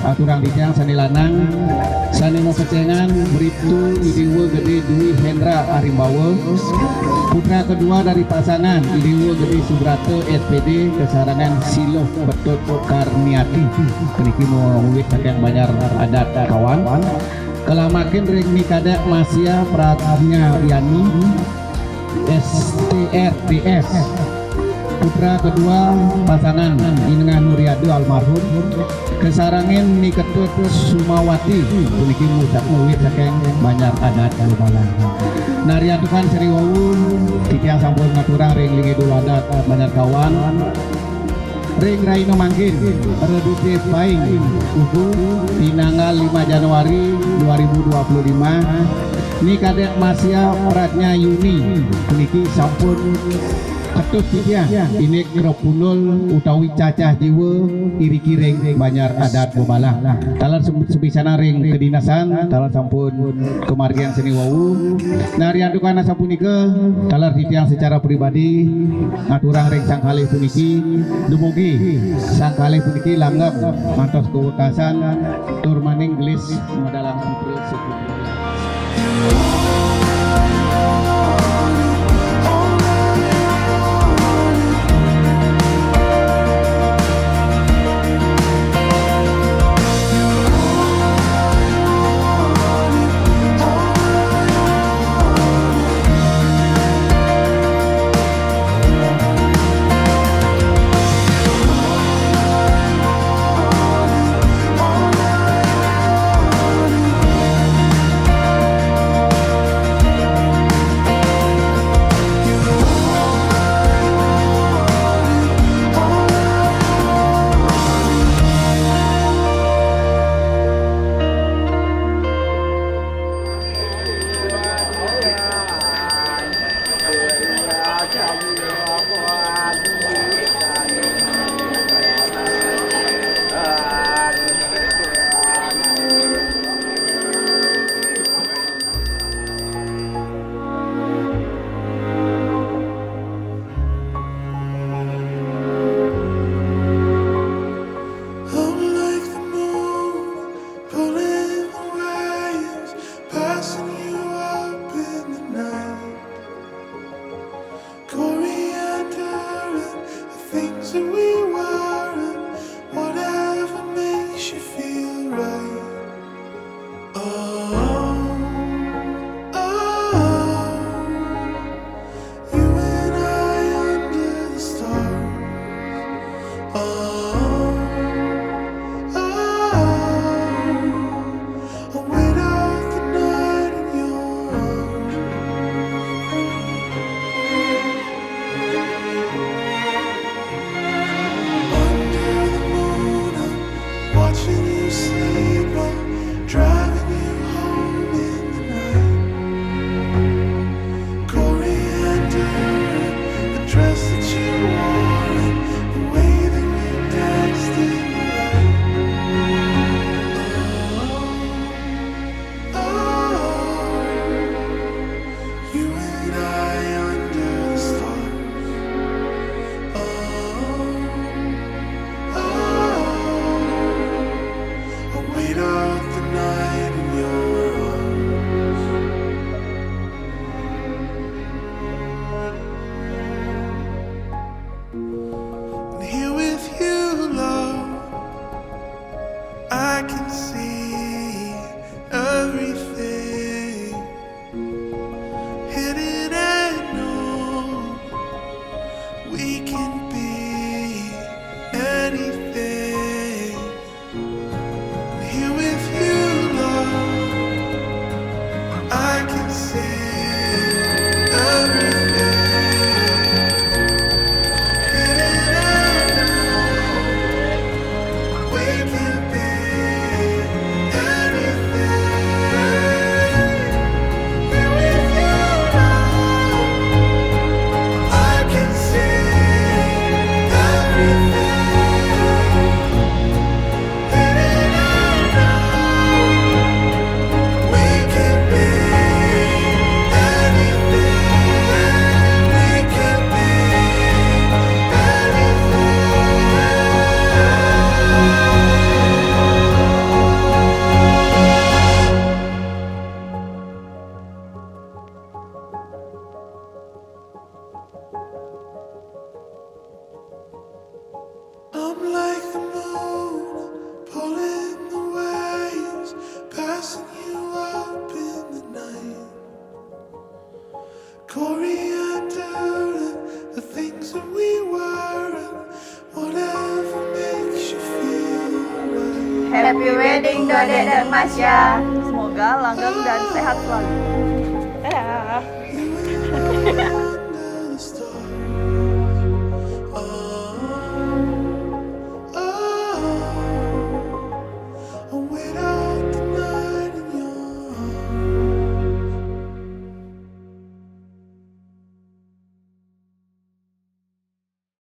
Aturang ditiang sani lanang sani mau pecengan Bribtu Idiwe Gede Dwi Hendra Arimbawa, putra kedua dari pasangan Idiwe Gede Subrate SPD kesarangan Siloh Betot Karniati peniki mau wit yang banyak adat kawan kelamakin ring nikada Masyah Pratnya Yani STRDS, putra kedua pasangan Inengan Nuriado almarhum kesarangin ni ketut Sumawati puniki mudak muwit saking banyak adat Bebalang. Nariatukan Seri Wawu titiang sampun ngaturang ring lingi dulu adat banyak kawan ring Raino Mangkin reduktif paing ubu tinanggal 5 Januari 2025 ni kadek Masyah Pratnya Yuni puniki sampun ketut dia ini keropunul utawi cacah jiwa iri kiring banyak adat Bebalang talar sebisana ring kedinasan talar sampun kemargian seni wawu narian dukana sapunika talar ditiang secara pribadi ngaturang ring sangkali puniki dumugi sangkali puniki langgap mantos kewekasan tur maning gelis modalang putri sepupu. night in your arms. And here with you, love, I can see everything hidden and known. We can be anything. Here with you, love, I can see everything hidden and known. We can be anything. Here with you, love, I can see everything hidden and known. We can be anything. We can be I'm like the moon, pulling the waves, passing you up in the night. Coriander and the things that we were, and whatever makes you feel right. Happy wedding Dodek dan Masyah. Semoga langgeng dan sehat selalu. Dadah.